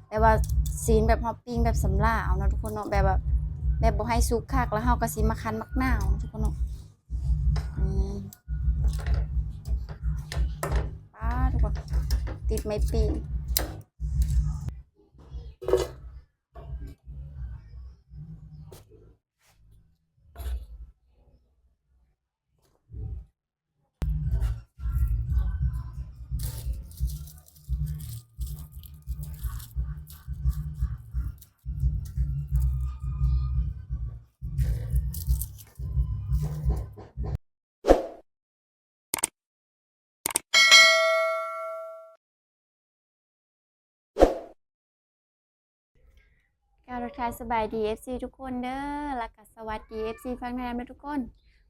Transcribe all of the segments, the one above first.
แต่ว่าซีนแบบเฮาปิ้งแบบสำลาเอาเนาะทุกคนเนาะแบบบ่ให้สุกคักแล้วเฮาก็สิมาคั้นมะนาวทุกคนเนาะอืมป้าทุกคนติดไม้ปิ้ง การทักทายสบายดี FC ทุกคนเด้อแล้วก็สวัสดี FC ฟังไทยนำทุกคน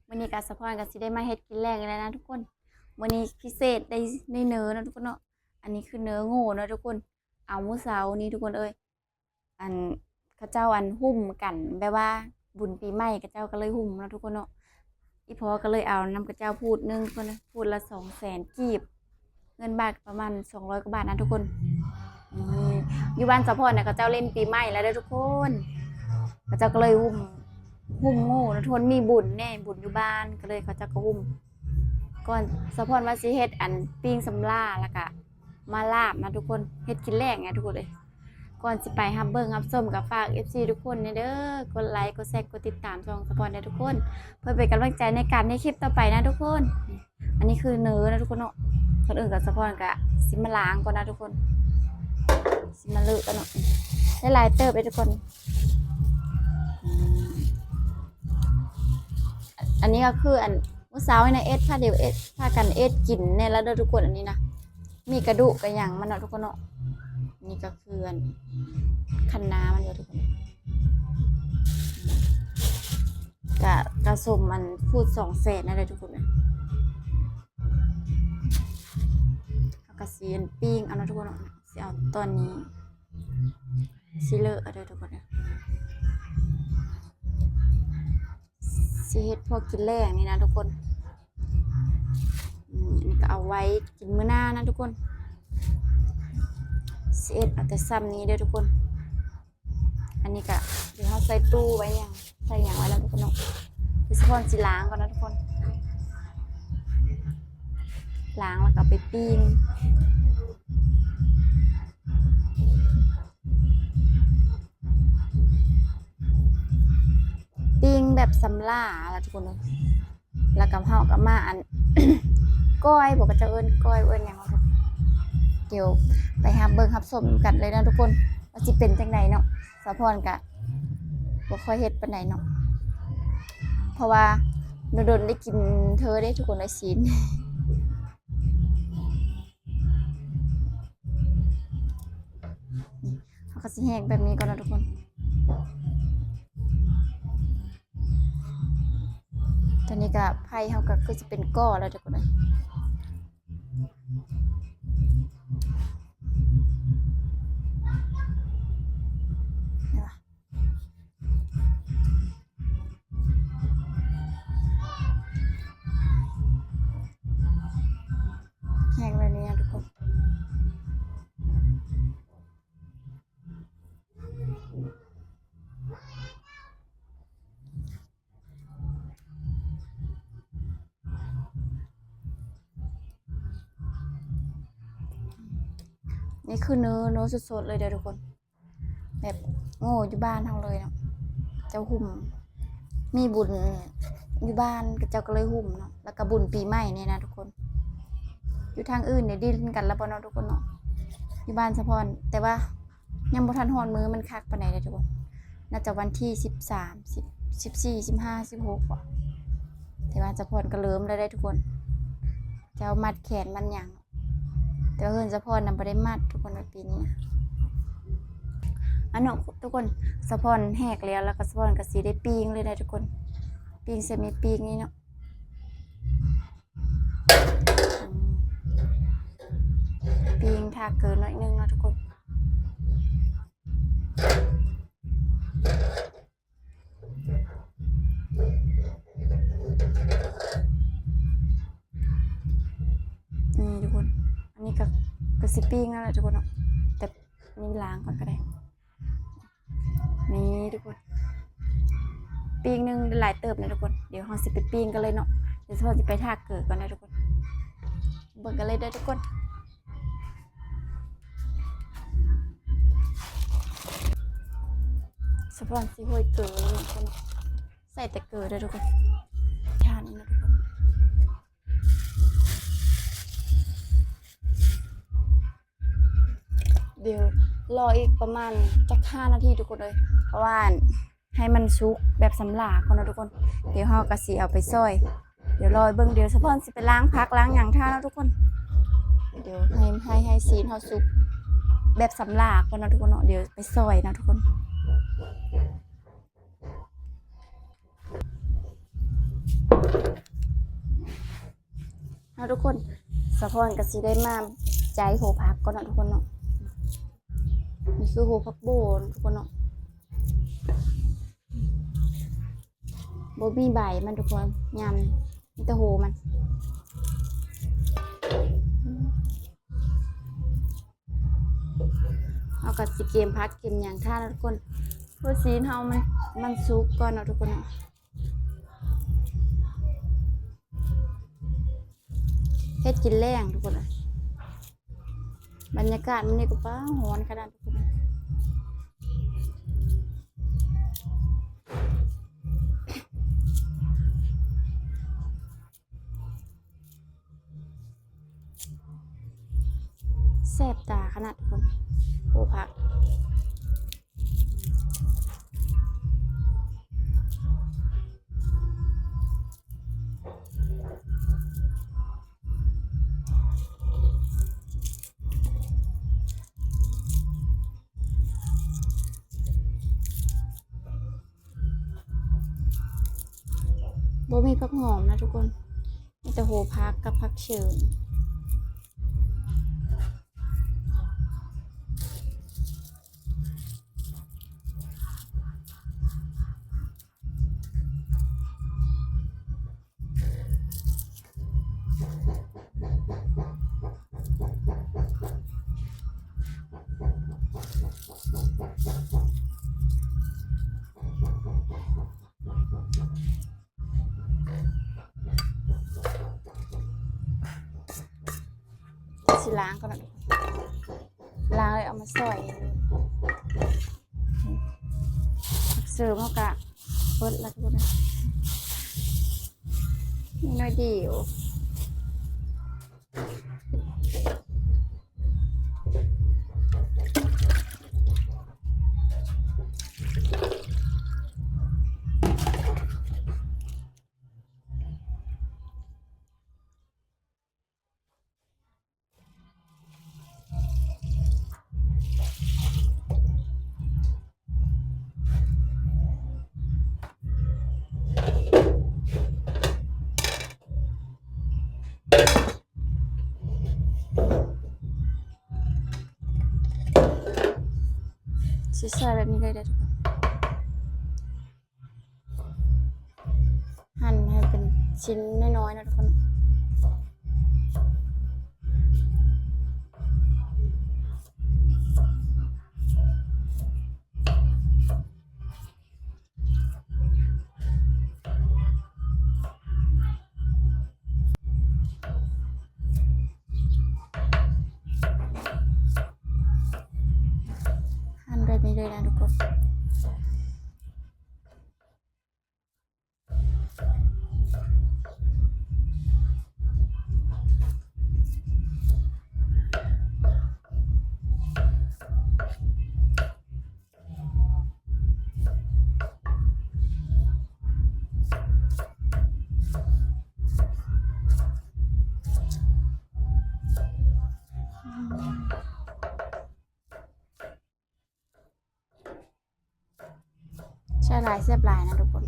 วันนี้ก็สะพรก็สิได้มาเฮ็ดกินแรงกันแล้วนะทุกคนวันนี้พิเศษได้เนื้อนะทุกคนเนาะอันนี้คือเนื้อโง่นะทุกคนเอามื้อเช้านี้ทุกคนเอ้ยอันเขาเจ้าอันหุ้มกันแบบว่าบุญปีใหม่เขาเจ้าก็เลยหุ้มนะทุกคนเนาะอีพอก็เลยเอานำเขาเจ้าพูดนึงคนนะพูดละ200,000กีบเงินบาทประมาณ200กว่าบาทนะทุกคน อืมอยู่บ้านสะพอนเนี่ยเขาเจ้าเล่นปีใหม่แล้วเด้อทุกคนเขาเจ้าก็เลยหุ้มโง่นะทุกคนมีบุญแน่บุญอยู่บ้านก็เลยเขาเจ้าก็หุ้มก่อนสะพอนว่าสิเฮ็ดอันปิ้งสำลาแล้วก็มาลาบนะทุกคนเฮ็ดกินแรงไงทุกคนเลยก่อนสิไปฮับเบิ้งฮับส้มกับฝาก FC ทุกคนเด้อกดไลค์กดแชร์กดติดตามช่องสะพอนได้ทุกคนเพื่อเป็นกำลังใจในการในคลิปต่อไปนะทุกคนอันนี้คือเนื้อนะทุกคนเนาะคนอื่นกับสะพอนก็สิมาล้างก่อนนะทุกคน สิมาเลือกกันเนาะได้หลายเติบไปทุกคนอันนี้ก็คืออันเมื่อเช้าในเอสพาเดี๋ยวเอสพากันเอสกินเนี่ยแล้วเด้อทุกคนอันนี้นะมีกระดูกกระหยังมันเนาะทุกคนเนาะนี่ก็คืออันคันน้ามันเด้อทุกคนกระสมมันพูด200,000นะเด้อทุกคนนะเอากระสีปิ้งเอาเนาะทุกคนเนาะสิเอาตอนนี้สิเลอะเด้อทุกคนนะสิเฮ็ดพวกกินแรงนี่นะทุกคนนี่ก็เอาไว้กินมื้อหน้านะทุกคนสิเอ็ดเอาแต่ซ้ำนี้เด้อทุกคนอันนี้ก็เดี๋ยวเราใส่ตู้ไว้อย่างใส่อย่างไว้แล้วทุกคนเนาะพี่สปอนสิล้างก่อนนะทุกคนล้างแล้วก็ไปปิ้งแบบสำลาแล้วทุกคนเลยแล้วกับเฮากับมาอัน ก้อยบอกว่าจะเอิ้นก้อยเอิ้นหยังเดี๋ยวไปหาเบิ่งรับชมกันเลยนะทุกคนว่าสิเป็นจังไดเนาะสะพรกะบ่ค่อยเฮ็ดปานใดเนาะเพราะว่าโดนได้กินเธอได้ทุกคนได้ศีลเฮาก็สิแห้งแบบนี้ก่อนนะทุกคนตอนนี้ก็ไผ่เฮาก็คือจะเป็นก้อแล้วทุกคนเลยแห้งแบบนี้นะทุกคนนี่คือเนื้อสดๆเลยเด้อทุกคนแบบโง่อยู่บ้านเฮาเลยเนาะเจ้าหุ่มมีบุญอยู่บ้านก็เจ้าก็เลยหุ่มเนาะแล้วก็บุญปีใหม่นี่นะทุกคนอยู่ทางอื่นเนี่ยดิ้นกันแล้วบ่เนาะทุกคนเนาะอยู่บ้านสะพอนแต่ว่ายังบ่ทันฮอดมื้อมันคักปานใดเด้อทุกคนน่าจะวันที่13 10 14 15 16บ่แต่ว่าสะพอนก็เริ่มแล้วได้ทุกคนเจ้ามัดแขนมันหยังแต่ว่าเฮือนสะพอนน่ะบ่ได้มัดทุกคนในปีนี้นะอันเนาะทุกคนสะพอนแหกแล้วก็สะพอนก็สิได้ปิ้งเลยนะทุกคนปิ้งเสร็จมีปิ้งนี่เนาะปิ้งถ้าเกินหน่อยนึงนะทุกคนทุกคนอันนี้ก็สิปิ้งนั่นแหละทุกคนเนาะแต่ นี่ล้างก่อนก็ได้นี่ทุกคนปิ้งนึงหลายเติบนะทุกคนเดี๋ยวเราสิไปปิ้งกันเลยเนาะเดี๋ยวเราจะไปทาเกิดก่อนนะทุกคนเบิ่งกันเลยเด้อทุกคนสปอนสิห้วยเกิดเลยทุกคนใส่แต่เกิดเลยทุกคนชานี่นะทุกคนเดี๋ยวรออีกประมาณจัก5 นาทีทุกคนเลยเพราะว่าให้มันสุกแบบสำลาก่อนนะทุกคนเดี๋ยวเฮาก็สิเอาไปซอยเดี๋ยวรอเบิ่งเดี๋ยวสปอนสิไปล้างผักล้างหยังท่านะทุกคนเดี๋ยวให้ซีนเฮาสุกแบบสำลาก่อนนะทุกคนเนาะเดี๋ยวไปซอยนะทุกคนนะทุกคนสปอนก็สิได้มาใจโหผักก่อนนะทุกคนเนาะนี่คือโหผักโบนทุกคนเนาะโบมีใบมันทุกคนยำมีแต่โหมันเอากับสิเกมพักเกมอย่างท่านะทุกคนเพื่อซีนเฮามันสุกก่อนนะทุกคนเนาะเฮ็ดกินแรงทุกคนเลยบรรยากาศมันนี่ก็ป้าหอนขนาดทุกคนแซ่บตาขนาดทุกคนโอ้ผักบ่มีผักหอมนะทุกคนมีแต่โหผักกับผักเชิญสิล้างก่อนนะล้างเลยเอามาซอยเสริมเขากะเปิดแล้วทุกคนนี่น้อยเดียวสิใส่แบบนี้เลยเด้อทุกคนหั่นให้เป็นชิ้นน้อยๆนะทุกคนหั่นแบบนี้เลยนะทุกคนใช่ลายเสียบลายนะทุกคน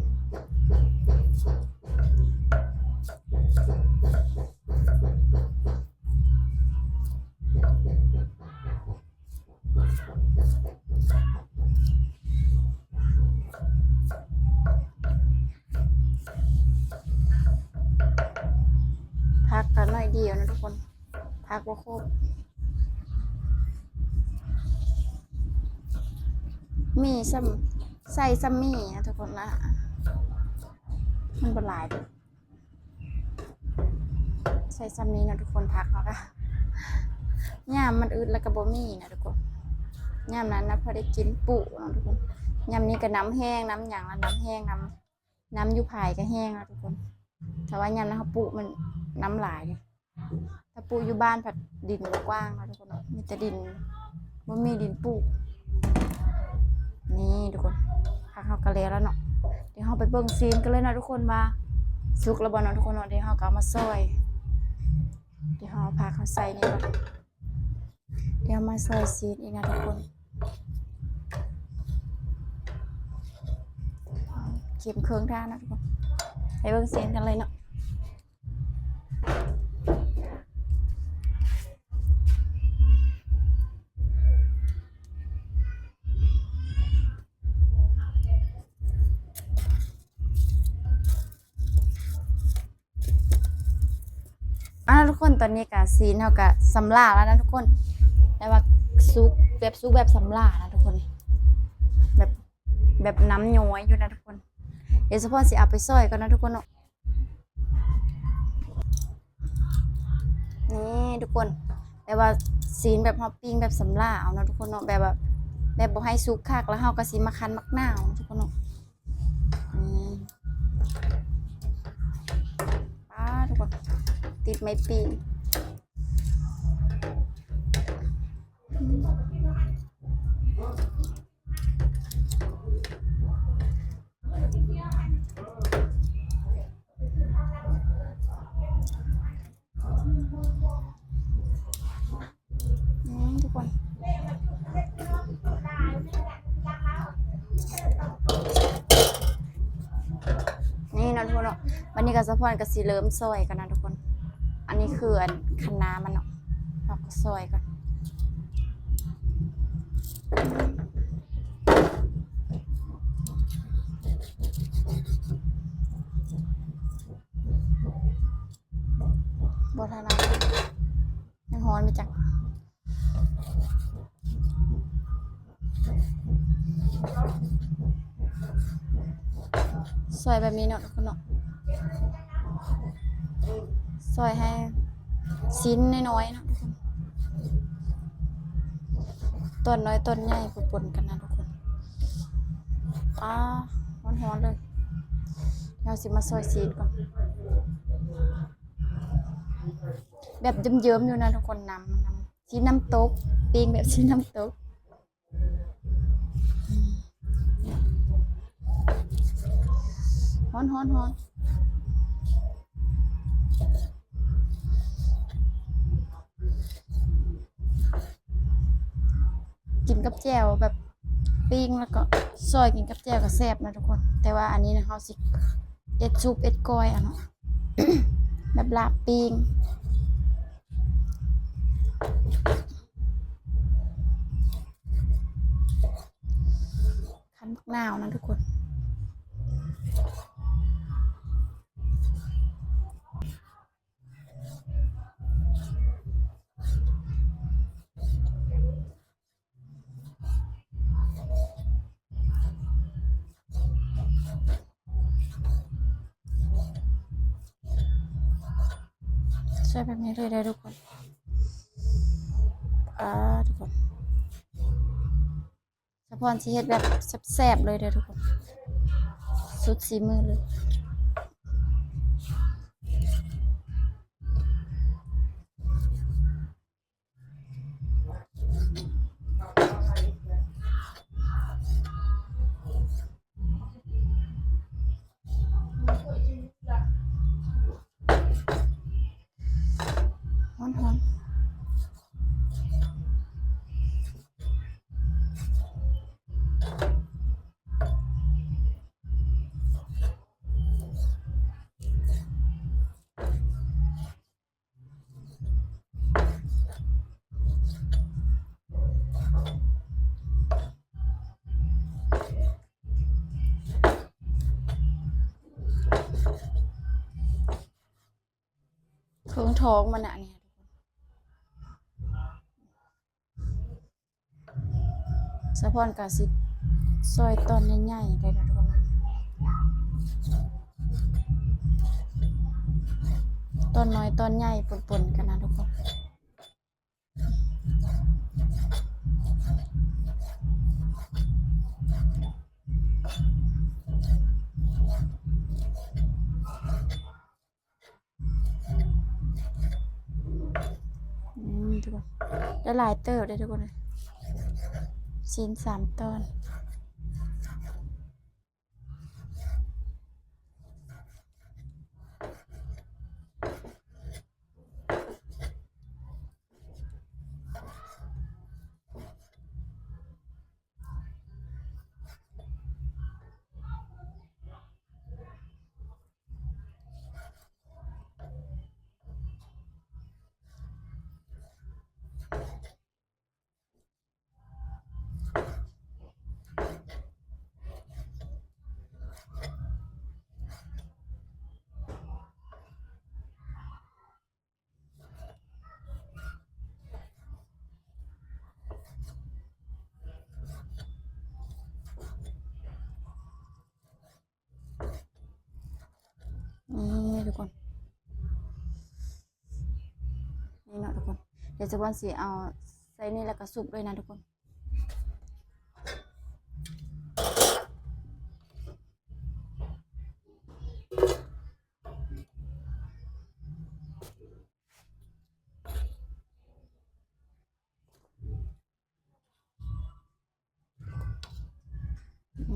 พักกันหน่อยเดียวนะทุกคนพักว่าครบ มีซ้ำใส่ซ้ำมีนะทุกคนนะมันบ่หลายเด้อใส่ซ้ำนี้นะทุกคนพักเนาะค่ะย่ามมันอึดแล้วก็บ่มีนะทุกคนย่ามนั้นนะพอได้กินปุเนาะทุกคนย่ามนี้ก็น้ำแห้งน้ำหยังแล้วน้ำแห้งน้ำอยู่ภายก็แห้งแล้วทุกคนแต่ว่าย่ามนั้นเขาปุมันน้ำหลายเลยถ้าปุอยู่บ้านผัดดินกว้างนะทุกคนมีแต่ดินบ่มีดินปุนี่ทุกคนพักเขาก็แล้วเนาะเดี๋ยวเราไปเบิ่งซีนกันเลยนะทุกคนว่าสุกแล้วบ่เนาะทุกคนเนาะเดี๋ยวเราก็เอามาซอยเดี๋ยวเราพาเขาใส่นี่ก่อนเดี๋ยวมาซอยซีนอีกนะทุกคนเข็มเครื่องท่านะทุกคนไปเบิ่งซีนกันเลยเนาะทุกคนตอนนี้กับซีนเท่ากับสำลาแล้วนะทุกคนแต่ว่าซุกแบบสำลานะทุกคนแบบน้ำย้อยอยู่นะทุกคนเดี๋ยวสปอนสิเอาไปซอยก่อนนะทุกคนเนาะนี่ทุกคนแบบว่าซีนแบบฮอปปิ้งแบบสำลาเอานะทุกคนเนาะแบบบ่ให้ซุกคักแล้วเฮาก็สิมาคั้นมักนาวทุกคนเนาะป้าทุกคนติดไม้ปีนทุกคนนี่นะทุกคนเนาะวันนี้ก็สะพอนก็สิเริ่มซอยกันนะทุกคนอันนี้คืออันคะน้ามันเนาะเราก็ซอยก่อนบทนายังฮ้อนไปจักซอยแบบนี้เนาะทุกคนเนาะซอยให้ชิ้นน้อยๆนะทุกคนต้นน้อยต้นใหญ่ปนๆกันนะทุกคนร้อนๆเลยเราสิมาซอยซีนก่อนแบบเยิ้มๆอยู่นะทุกคนน้ำชิ้นน้ำตกปิ้งแบบชิ้นน้ำตกฮ้อนกินกับแจ่วแบบปิ้งแล้วก็ซอยกินกับแจ่วก็แซ่บนะทุกคนแต่ว่าอันนี้นะเขาสิเอ็ดซุปเอ็ดก้อยอ่ะเนาะ แบบลาบปิ้งคั้นมะนาวนะทุกคนใช่แบบนี้เลยได้ทุกคนทุกคนสะพอนชีเฮ็ดแบบแซ่บๆเลยเด้อทุกคนสุดสีมือเลยฮ้อนเครื่องท้องมันอ่ะเนี่ยสะพอนกาสิ ซอยตอนใหญ่ๆเลยนะทุกคนตอนน้อยตอนใหญ่ปนๆกันนะทุกคนทุกคนได้หลายเติบได้ทุกคนเลยชิ้น3 ตอนนี่ทุกคนนี่เนาะทุกคนเดี๋ยวจะวันสีเอาใส่นี่แล้วก็สุกด้วยนะทุกคน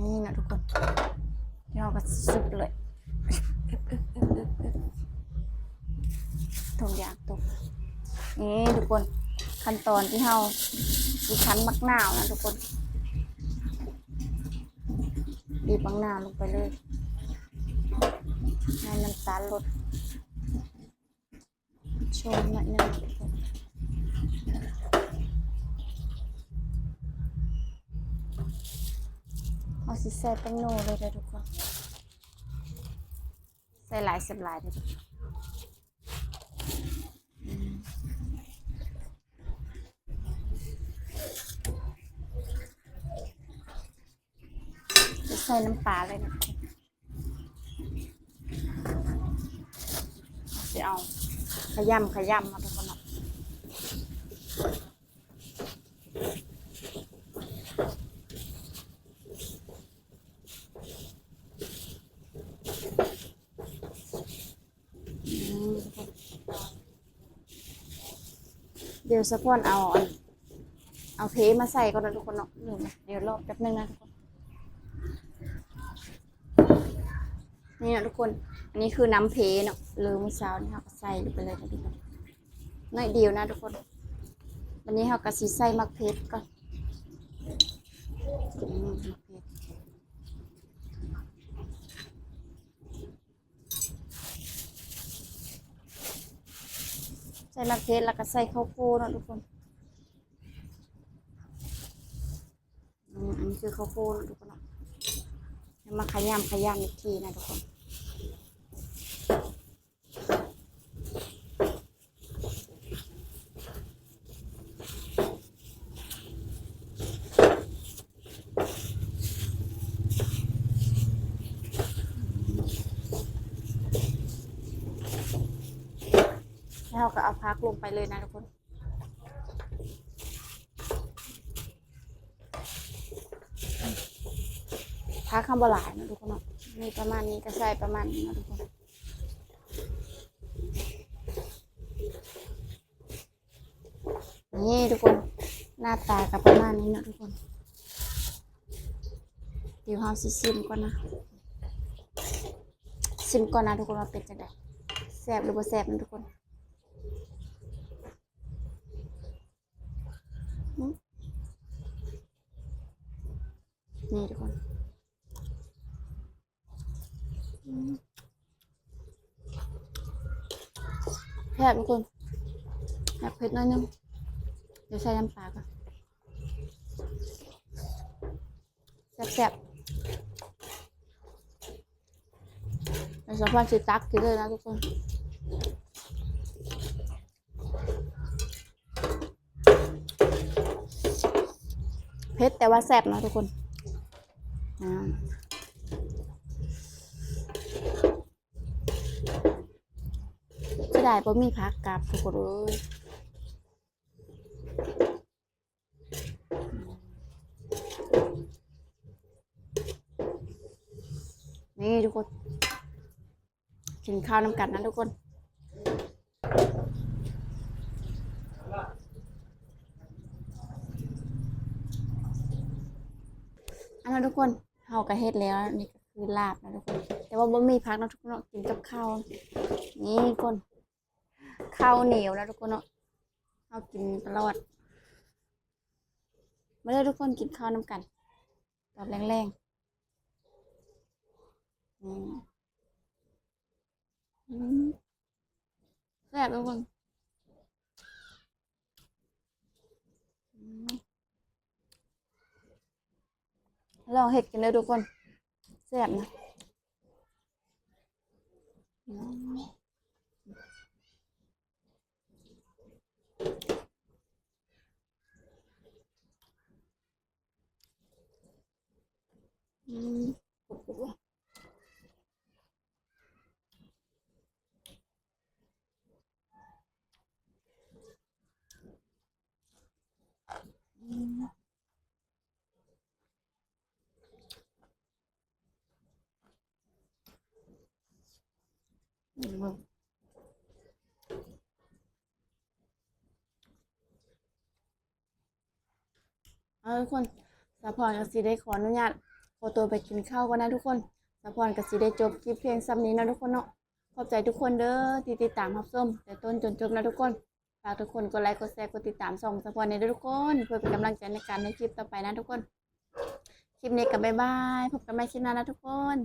นี่นะทุกคนเราก็สุกเลยทุกอย่างตกนี่ทุกคนขั้นตอนที่เราดิคั้นมักนาวนะทุกคนบีบมักนาวลงไปเลยให้น้ำตาลลดชมหน่อยนึงทุกคนเอาสิใส่แป้งโน่เลยทุกคนใส่หลายสับหลายเลยทุกคนใส่น้ำปลาเลยนะจะเอาขยำมาทุกคนเนาะเดี๋ยวสักวันเอาเพมาใส่ก่อนนะทุกคนเนาะเดี๋ยวรอบแป๊บนึงนะทุกคนนี่นะทุกคนอันนี้คือน้ำเพเนาะลืมเมื่อเช้านี่เราก็ใส่ลงไปเลยนะทุกคนน้อยเดียวนะทุกคนวันนี้เราก็สิใส่มักเพชรก่อนใส่มักเพชรแล้วก็ใส่ข้าวโพดเนาะทุกคนอันนี้คือข้าวโพดทุกคนเนาะมาขยำอีกทีนะทุกคนแล้วเราก็เอาพักลงไปเลยนะทุกคนพักข้างบนหลายนะทุกคนเนาะมีประมาณนี้ก็ใส่ประมาณนี้นะทุกคนนี่ทุกคนหน้าตากับประมาณนี้นะทุกคนเดี๋ยวเราซิมก่อนนะซิมก่อนนะทุกคนว่าเป็นจังได๋แซ่บหรือบ่แซ่บนะทุกคนนี่ทุกคนแซ่บทุกคนแซ่บเผ็ดน้อยนึงเดี๋ยวใส่น้ำปลาก่อนแซ่บในสภาพสิตักกินเลยนะทุกคนเผ็ดแต่ว่าแซ่บนะทุกคน อ่าจะได้บ่มีพักกลับทุกคนเอ้ยนี่ทุกคนกินข้าวน้ำกันนะทุกคนอันนั้นทุกคนเฮาก็เฮ็ดแล้วนี่ก็คือลาบนะทุกคนแต่ว่าบ่มีพักนะทุกคนเนาะกินกับข้าวนี่ทุกคนข้าวเหนียวนะทุกคนเนาะเฮากินตลอดมาเลยทุกคนกินข้าวน้ำกันตอนแรงๆอืมแซ่บทุกคนอืมลองเฮ็ดกันเลยทุกคนแซ่บนะอืมอืมอืมอืมเอาทุกคนสะพรกับสีได้ขออนุญาตขอตัวไปกินข้าวก่อนนะทุกคนสะพรกับสีได้จบคลิปเพียงซ้ำนี้นะทุกคนเนาะขอบใจทุกคนเด้อที่ติดตามรับชมแต่ต้นจนจบนะทุกคนฝากทุกคนกดไลค์กดแชร์กดติดตามส่องสะพรในเด้อทุกคนเพื่อเป็นกำลังใจในการในคลิปต่อไปนะทุกคนคลิปนี้ก็บ๊ายบายพบกันใหม่คลิปหน้านะทุกคน